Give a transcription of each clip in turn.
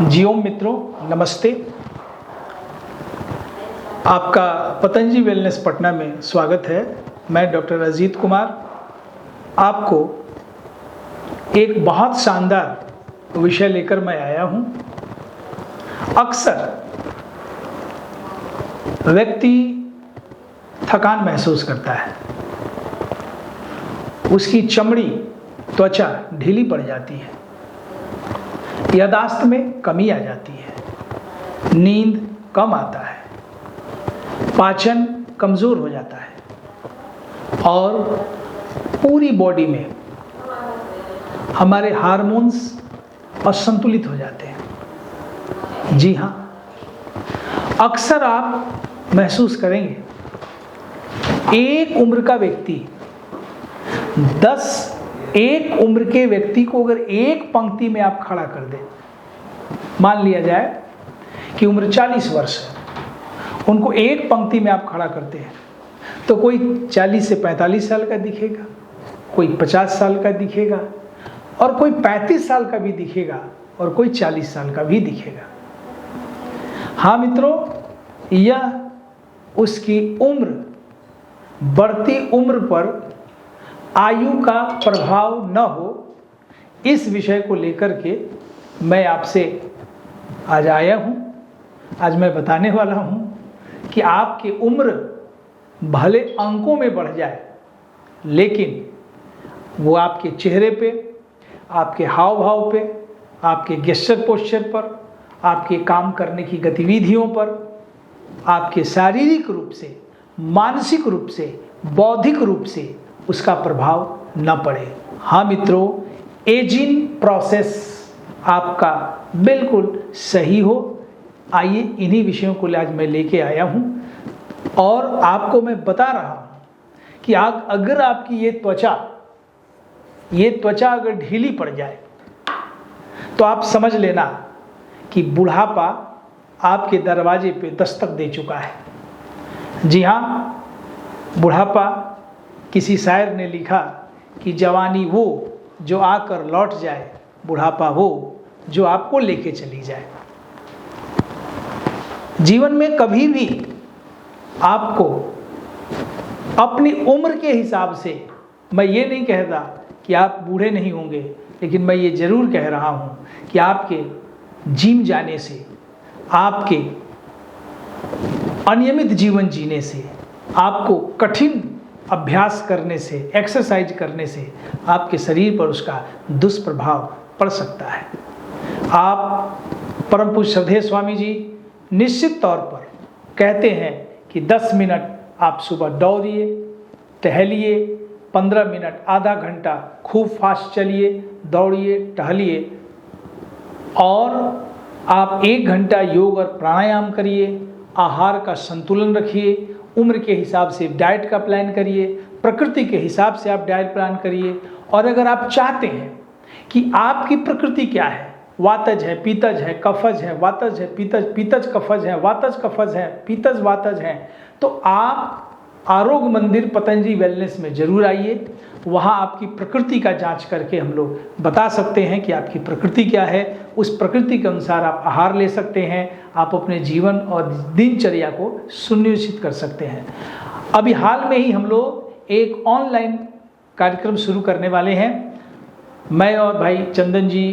जी ओम मित्रों, नमस्ते। आपका पतंजलि वेलनेस पटना में स्वागत है। मैं डॉक्टर अजीत कुमार आपको एक बहुत शानदार विषय लेकर मैं आया हूँ। अक्सर व्यक्ति थकान महसूस करता है, उसकी चमड़ी, त्वचा ढीली पड़ जाती है, याददाश्त में कमी आ जाती है, नींद कम आता है, पाचन कमज़ोर हो जाता है और पूरी बॉडी में हमारे हार्मोन्स असंतुलित हो जाते हैं। जी हाँ, अक्सर आप महसूस करेंगे एक उम्र का व्यक्ति एक उम्र के व्यक्ति को अगर एक पंक्ति में आप खड़ा कर दें, मान लिया जाए कि उम्र 40 वर्ष है, उनको एक पंक्ति में आप खड़ा करते हैं तो कोई 40 से 45 साल का दिखेगा, कोई 50 साल का दिखेगा और कोई 35 साल का भी दिखेगा और कोई 40 साल का भी दिखेगा। हाँ मित्रों, यह उसकी उम्र, बढ़ती उम्र पर आयु का प्रभाव न हो, इस विषय को लेकर के मैं आपसे आज आया हूँ। आज मैं बताने वाला हूँ कि आपकी उम्र भले अंकों में बढ़ जाए, लेकिन वो आपके चेहरे पे, आपके हाव भाव पे, आपके गेस्चर पोस्चर पर, आपके काम करने की गतिविधियों पर, आपके शारीरिक रूप से, मानसिक रूप से, बौद्धिक रूप से उसका प्रभाव न पड़े। हाँ मित्रों, एजिंग प्रोसेस आपका बिल्कुल सही हो। आइए इन्हीं विषयों को आज मैं लेके आया हूँ और आपको मैं बता रहा हूँ कि अगर आपकी ये त्वचा अगर ढीली पड़ जाए तो आप समझ लेना कि बुढ़ापा आपके दरवाजे पे दस्तक दे चुका है। जी हाँ, बुढ़ापा, किसी शायर ने लिखा कि जवानी वो जो आकर लौट जाए, बुढ़ापा वो जो आपको लेके चली जाए। जीवन में कभी भी आपको अपनी उम्र के हिसाब से, मैं ये नहीं कहता कि आप बूढ़े नहीं होंगे, लेकिन मैं ये जरूर कह रहा हूँ कि आपके जिम जाने से, आपके अनियमित जीवन जीने से, आपको कठिन अभ्यास करने से, एक्सरसाइज करने से आपके शरीर पर उसका दुष्प्रभाव पड़ सकता है। आप परम पूज्य श्रद्धेय स्वामी जी निश्चित तौर पर कहते हैं कि 10 मिनट आप सुबह दौड़िए, टहलिए, 15 मिनट, आधा घंटा खूब फास्ट चलिए, दौड़िए, टहलिए और आप 1 घंटा योग और प्राणायाम करिए, आहार का संतुलन रखिए, उम्र के हिसाब से डाइट का प्लान करिए, प्रकृति के हिसाब से आप डाइट प्लान करिए। और अगर आप चाहते हैं कि आपकी प्रकृति क्या है, वातज है, पीतज है, कफज है, वातज है, पीतज, पीतज कफज है, वातज कफज है, पीतज वातज है, तो आप आरोग्य मंदिर पतंजलि वेलनेस में जरूर आइए। वहाँ आपकी प्रकृति का जांच करके हम लोग बता सकते हैं कि आपकी प्रकृति क्या है। उस प्रकृति के अनुसार आप आहार ले सकते हैं, आप अपने जीवन और दिनचर्या को सुनिश्चित कर सकते हैं। अभी हाल में ही हम लोग एक ऑनलाइन कार्यक्रम शुरू करने वाले हैं, मैं और भाई चंदन जी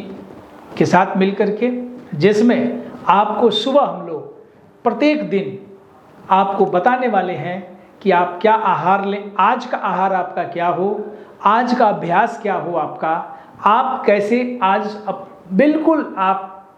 के साथ मिलकर के, जिसमें आपको सुबह हम लोग प्रत्येक दिन आपको बताने वाले हैं कि आप क्या आहार लें, आज का आहार आपका क्या हो, आज का अभ्यास क्या हो आपका, आप कैसे आज बिल्कुल आप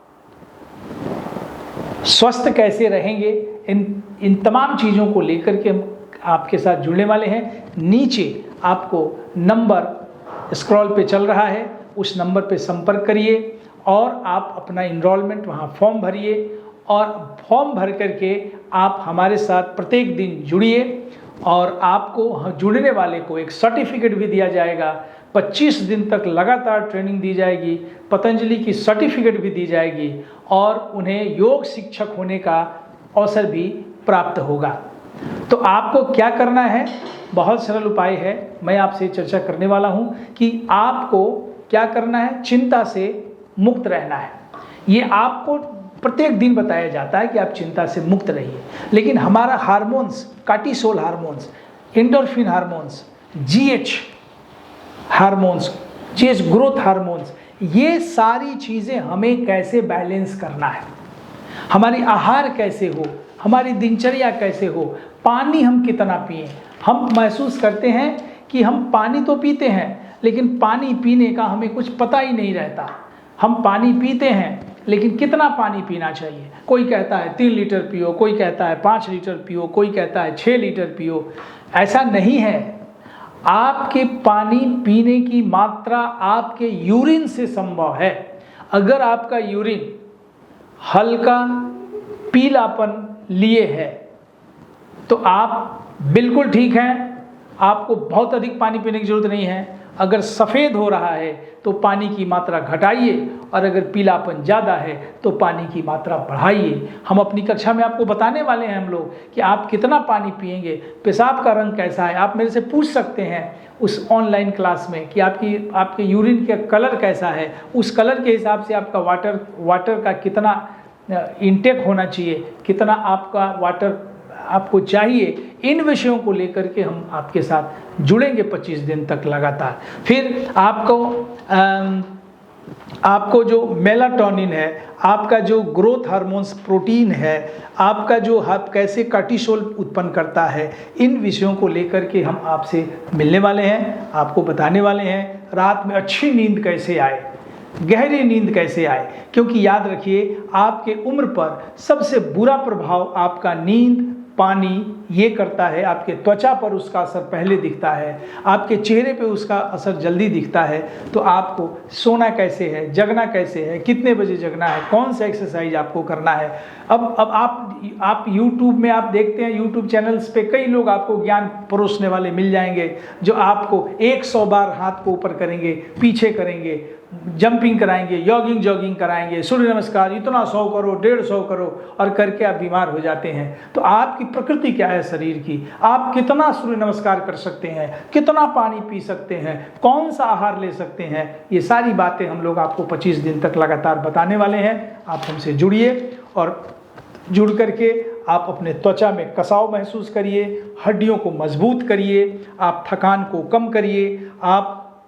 स्वस्थ कैसे रहेंगे, इन तमाम चीज़ों को लेकर के हम आपके साथ जुड़ने वाले हैं। नीचे आपको नंबर स्क्रॉल पे चल रहा है, उस नंबर पे संपर्क करिए और आप अपना इनरोलमेंट वहाँ फॉर्म भरिए और फॉर्म भर करके आप हमारे साथ प्रत्येक दिन जुड़िए और आपको जुड़ने वाले को एक सर्टिफिकेट भी दिया जाएगा। 25 दिन तक लगातार ट्रेनिंग दी जाएगी, पतंजलि की सर्टिफिकेट भी दी जाएगी और उन्हें योग शिक्षक होने का अवसर भी प्राप्त होगा। तो आपको क्या करना है, बहुत सरल उपाय है, मैं आपसे चर्चा करने वाला हूँ कि आपको क्या करना है। चिंता से मुक्त रहना है। ये आपको प्रत्येक दिन बताया जाता है कि आप चिंता से मुक्त रहिए। लेकिन हमारा hormones, cortisol hormones, endorphin hormones, GH hormones, GH growth hormones, ये सारी चीज़ें हमें कैसे बैलेंस करना है, हमारी आहार कैसे हो, हमारी दिनचर्या कैसे हो, पानी हम कितना पिएं। हम महसूस करते हैं कि हम पानी तो पीते हैं, लेकिन पानी पीने का हमें कुछ पता ही नहीं रहता। हम पानी पीते हैं, लेकिन कितना पानी पीना चाहिए। कोई कहता है 3 लीटर पियो, कोई कहता है 5 लीटर पियो, कोई कहता है 6 लीटर पियो। ऐसा नहीं है। आपके पानी पीने की मात्रा आपके यूरिन से संभव है। अगर आपका यूरिन हल्का पीलापन लिए है तो आप बिल्कुल ठीक हैं, आपको बहुत अधिक पानी पीने की जरूरत नहीं है। अगर सफ़ेद हो रहा है तो पानी की मात्रा घटाइए, और अगर पीलापन ज़्यादा है तो पानी की मात्रा बढ़ाइए। हम अपनी कक्षा में आपको बताने वाले हैं हम लोग कि आप कितना पानी पिएंगे, पेशाब का रंग कैसा है। आप मेरे से पूछ सकते हैं उस ऑनलाइन क्लास में कि आपके यूरिन का कलर कैसा है। उस कलर के हिसाब से आपका वाटर का कितना इनटेक होना चाहिए, कितना आपका वाटर आपको चाहिए। इन विषयों को लेकर के हम आपके साथ जुड़ेंगे 25 दिन तक लगातार। फिर आपको जो मेलाटोनिन है, आपका जो ग्रोथ हार्मोन्स प्रोटीन है, आपका जो कैसे कार्टिसोल उत्पन्न करता है, इन विषयों को लेकर के हम आपसे मिलने वाले हैं, आपको बताने वाले हैं। रात में अच्छी नींद कैसे आए, गहरी नींद कैसे आए, क्योंकि याद रखिए आपके उम्र पर सबसे बुरा प्रभाव आपका नींद, पानी ये करता है। आपके त्वचा पर उसका असर पहले दिखता है, आपके चेहरे पे उसका असर जल्दी दिखता है। तो आपको सोना कैसे है, जगना कैसे है, कितने बजे जगना है, कौन सा एक्सरसाइज आपको करना है। अब आप YouTube में आप देखते हैं, YouTube चैनल्स पे कई लोग आपको ज्ञान परोसने वाले मिल जाएंगे जो आपको 100 बार हाथ को ऊपर करेंगे, पीछे करेंगे, जंपिंग कराएंगे, जॉगिंग कराएंगे, सूर्य नमस्कार इतना 100 करो, 150 करो, और करके आप बीमार हो जाते हैं। तो आपकी प्रकृति क्या है शरीर की, आप कितना सूर्य नमस्कार कर सकते हैं, कितना पानी पी सकते हैं, कौन सा आहार ले सकते हैं, ये सारी बातें हम लोग आपको 25 दिन तक लगातार बताने वाले हैं। आप हमसे जुड़िए, और जुड़ करके आप अपने त्वचा में कसाव महसूस करिए, हड्डियों को मजबूत करिए, आप थकान को कम करिए। आप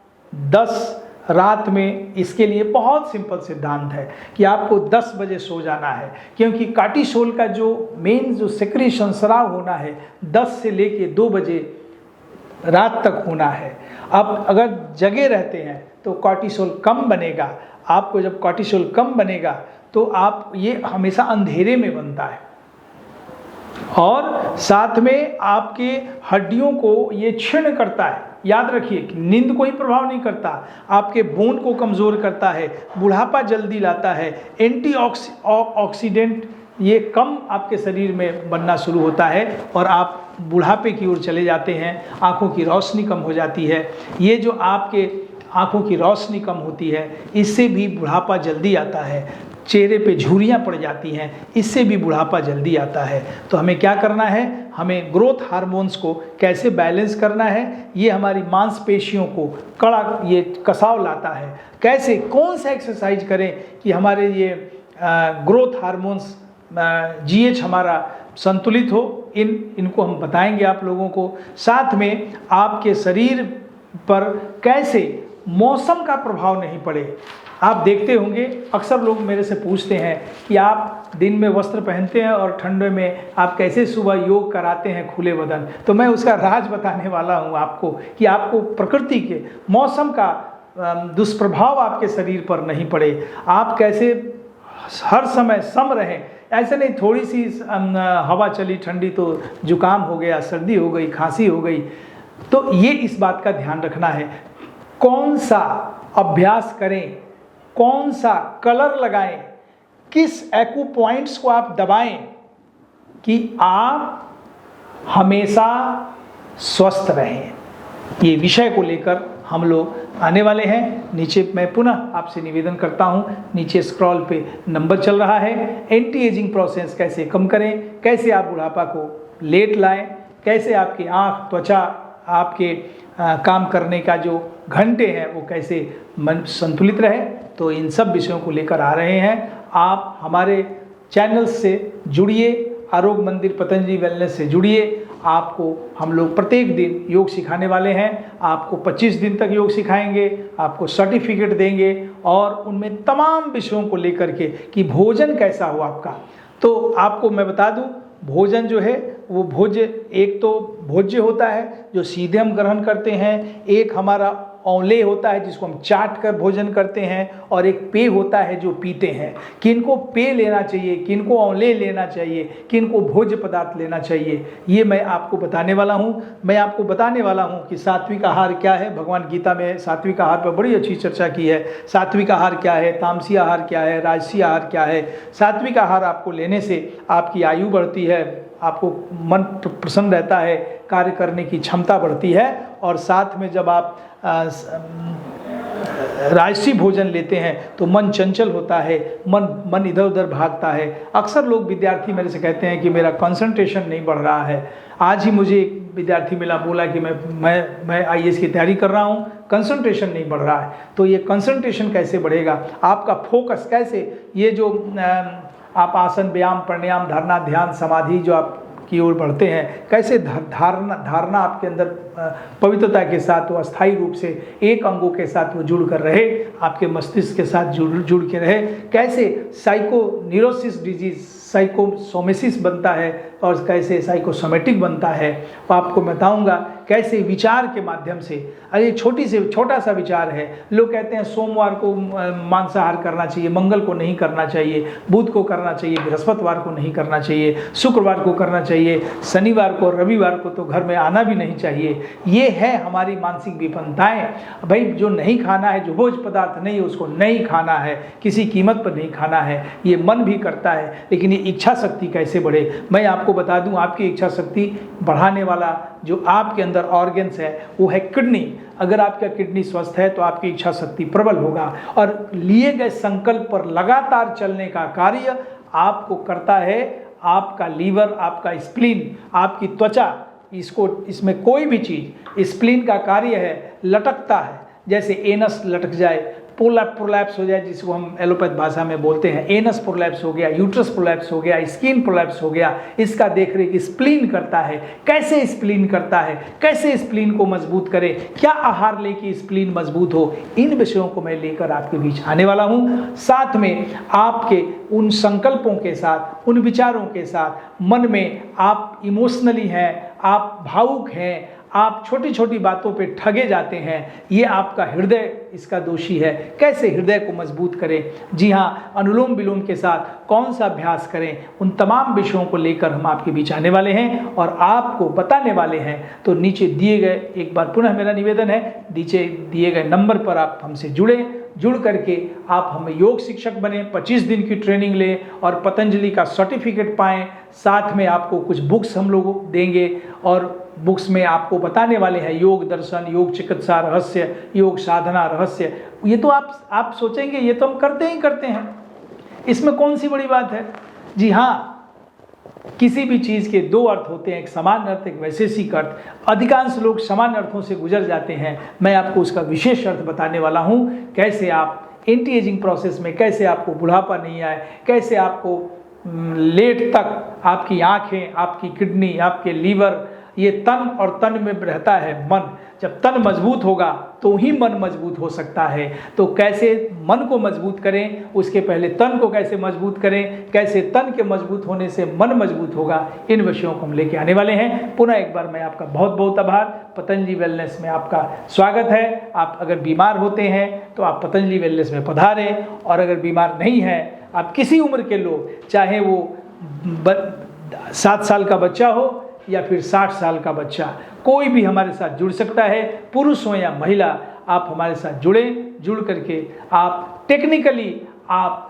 10 रात में, इसके लिए बहुत सिंपल सिद्धांत है कि आपको 10 बजे सो जाना है, क्योंकि कार्टिसोल का जो मेन जो सेक्रेशन स्राव होना है 10 से लेके 2 बजे रात तक होना है। अब अगर जगे रहते हैं तो कार्टिसोल कम बनेगा। आपको जब कार्टिसोल कम बनेगा तो आप ये हमेशा अंधेरे में बनता है, और साथ में आपके हड्डियों को ये क्षीण करता है। याद रखिए कि नींद कोई प्रभाव नहीं करता, आपके बोन को कमज़ोर करता है, बुढ़ापा जल्दी लाता है, एंटीऑक्सीडेंट ये कम आपके शरीर में बनना शुरू होता है, और आप बुढ़ापे की ओर चले जाते हैं। आँखों की रोशनी कम हो जाती है। ये जो आपके आँखों की रोशनी कम होती है, इससे भी बुढ़ापा जल्दी आता है। चेहरे पे झुर्रियाँ पड़ जाती हैं, इससे भी बुढ़ापा जल्दी आता है। तो हमें क्या करना है, हमें ग्रोथ हार्मोन्स को कैसे बैलेंस करना है, ये हमारी मांसपेशियों को कड़ा ये कसाव लाता है। कैसे, कौन सा एक्सरसाइज करें कि हमारे ये ग्रोथ हार्मोन्स जीएच हमारा संतुलित हो, इनको हम बताएंगे आप लोगों को। साथ में आपके शरीर पर कैसे मौसम का प्रभाव नहीं पड़े। आप देखते होंगे अक्सर लोग मेरे से पूछते हैं कि आप दिन में वस्त्र पहनते हैं और ठंड में आप कैसे सुबह योग कराते हैं खुले बदन। तो मैं उसका राज बताने वाला हूं आपको कि आपको प्रकृति के मौसम का दुष्प्रभाव आपके शरीर पर नहीं पड़े। आप कैसे हर समय सम रहें। ऐसे नहीं थोड़ी सी हवा चली ठंडी तो जुकाम हो गया, सर्दी हो गई, खांसी हो गई। तो ये इस बात का ध्यान रखना है, कौन सा अभ्यास करें, कौन सा कलर लगाएं, किस एक्यू पॉइंट्स को आप दबाएं कि आप हमेशा स्वस्थ रहें। ये विषय को लेकर हम लोग आने वाले हैं। नीचे मैं पुनः आपसे निवेदन करता हूं, नीचे स्क्रॉल पे नंबर चल रहा है। एंटी एजिंग प्रोसेस कैसे कम करें, कैसे आप बुढ़ापा को लेट लाएं, कैसे आपकी आँख, त्वचा, आपके काम करने का जो घंटे हैं वो कैसे मन संतुलित रहे। तो इन सब विषयों को लेकर आ रहे हैं। आप हमारे चैनल से जुड़िए, आरोग्य मंदिर पतंजलि वेलनेस से जुड़िए। आपको हम लोग प्रत्येक दिन योग सिखाने वाले हैं। आपको 25 दिन तक योग सिखाएंगे, आपको सर्टिफिकेट देंगे और उनमें तमाम विषयों को लेकर के कि भोजन कैसा हो आपका। तो आपको मैं बता दूं, भोजन जो है वो भोज्य, एक तो भोज्य होता है जो सीधे हम ग्रहण करते हैं, एक हमारा औले होता है जिसको हम चाट कर भोजन करते हैं, और एक पेय होता है जो पीते हैं। किनको पेय लेना चाहिए, किनको औले लेना चाहिए, किनको भोज्य पदार्थ लेना चाहिए, ये मैं आपको बताने वाला हूँ। मैं आपको बताने वाला हूँ कि सात्विक आहार क्या है। भगवान गीता में सात्विक आहार पर बड़ी अच्छी चर्चा की है। सात्विक आहार क्या है, तामसी आहार क्या है, राजसी आहार क्या है। सात्विक आहार आपको लेने से आपकी आयु बढ़ती है, आपको मन प्रसन्न रहता है, कार्य करने की क्षमता बढ़ती है, और साथ में जब आप राजसी भोजन लेते हैं तो मन चंचल होता है, मन इधर उधर भागता है। अक्सर लोग, विद्यार्थी मेरे से कहते हैं कि मेरा कंसंट्रेशन नहीं बढ़ रहा है। आज ही मुझे एक विद्यार्थी मिला, बोला कि मैं IAS की तैयारी कर रहा हूँ, कंसंट्रेशन नहीं बढ़ रहा है। तो ये कंसंट्रेशन कैसे बढ़ेगा, आपका फोकस कैसे, ये जो आप आसन, व्यायाम, प्राणायाम, धारणा, ध्यान, समाधि जो आप की ओर बढ़ते हैं, कैसे धारणा आपके अंदर पवित्रता के साथ वो अस्थायी रूप से एक अंगों के साथ वो जुड़ कर रहे, आपके मस्तिष्क के साथ जुड़ के रहे। कैसे साइकोन्यूरोसिस डिजीज, साइकोसोमेसिस बनता है और कैसे साइकोसोमेटिक बनता है, वो आपको बताऊंगा। कैसे विचार के माध्यम से, अरे छोटा सा विचार है, लोग कहते हैं सोमवार को मांसाहार करना चाहिए, मंगल को नहीं करना चाहिए, बुध को करना चाहिए, बृहस्पतिवार को नहीं करना चाहिए, शुक्रवार को करना चाहिए, शनिवार को, रविवार को तो घर में आना भी नहीं चाहिए। ये है हमारी मानसिक विफलताएं। भाई जो नहीं खाना है, जो भोज्य पदार्थ नहीं है, उसको नहीं खाना है, किसी कीमत पर नहीं खाना है। ये मन भी करता है, लेकिन ये इच्छा शक्ति कैसे बढ़े, मैं आपको बता दूं। आपकी इच्छा शक्ति बढ़ाने वाला जो आपके अंदर ऑर्गन्स है वो है किडनी। अगर आपका किडनी स्वस्थ है तो आपकी इच्छा शक्ति प्रबल होगा, और लिए गए संकल्प पर लगातार चलने का कार्य आपको करता है आपका लीवर, आपका स्प्लीन, आपकी त्वचा। इसमें कोई भी चीज़, स्प्लीन का कार्य है, लटकता है, जैसे एनस लटक जाए, प्रोलैप्स हो जाए, जिसको हम एलोपैथ भाषा में बोलते हैं। एनस प्रोलैप्स हो गया, यूट्रस प्रोलैप्स हो गया, स्किन प्रोलैप्स हो गया, इसका देख रेख स्प्लीन करता है। कैसे स्प्लीन करता है, कैसे स्प्लीन को मजबूत करें, क्या आहार लेके स्प्लीन मजबूत हो, इन विषयों को मैं लेकर आपके बीच आने वाला हूँ। साथ में आपके उन संकल्पों के साथ, उन विचारों के साथ, मन में आप इमोशनली हैं, आप भावुक हैं, आप छोटी छोटी बातों पे ठगे जाते हैं, ये आपका हृदय इसका दोषी है। कैसे हृदय को मजबूत करें, जी हाँ, अनुलोम विलोम के साथ कौन सा अभ्यास करें, उन तमाम विषयों को लेकर हम आपके बीच आने वाले हैं और आपको बताने वाले हैं। तो नीचे दिए गए, एक बार पुनः मेरा निवेदन है, नीचे दिए गए नंबर पर आप हमसे जुड़ करके आप हमें योग शिक्षक बने, 25 दिन की ट्रेनिंग लें और पतंजलि का सर्टिफिकेट पाएं। साथ में आपको कुछ बुक्स हम लोग देंगे, और बुक्स में आपको बताने वाले हैं योग दर्शन, योग चिकित्सा रहस्य, योग साधना रहस्य। ये तो आप सोचेंगे ये तो हम करते ही करते हैं, इसमें कौन सी बड़ी बात है। जी हाँ, किसी भी चीज़ के दो अर्थ होते हैं, एक समान अर्थ, एक वैशेषिक अर्थ। अधिकांश लोग समान अर्थों से गुजर जाते हैं, मैं आपको उसका विशेष अर्थ बताने वाला हूँ। कैसे आप एंटी एजिंग प्रोसेस में, कैसे आपको बुढ़ापा नहीं आए, कैसे आपको लेट तक आपकी आँखें, आपकी किडनी, आपके लीवर, ये तन, और तन में रहता है मन। जब तन मजबूत होगा तो ही मन मजबूत हो सकता है। तो कैसे मन को मजबूत करें, उसके पहले तन को कैसे मजबूत करें, कैसे तन के मजबूत होने से मन मजबूत होगा, इन विषयों को हम लेके आने वाले हैं। पुनः एक बार मैं आपका बहुत बहुत आभार। पतंजलि वेलनेस में आपका स्वागत है। आप अगर बीमार होते हैं तो आप पतंजलि वेलनेस में पधारें, और अगर बीमार नहीं हैं, आप किसी उम्र के लोग, चाहे वो 7 साल का बच्चा हो या फिर 60 साल का बच्चा, कोई भी हमारे साथ जुड़ सकता है, पुरुष हो या महिला, आप हमारे साथ जुड़ करके आप टेक्निकली आप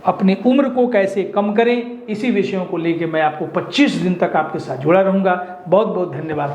अपनी उम्र को कैसे कम करें, इसी विषयों को लेके मैं आपको 25 दिन तक आपके साथ जुड़ा रहूँगा। बहुत बहुत धन्यवाद।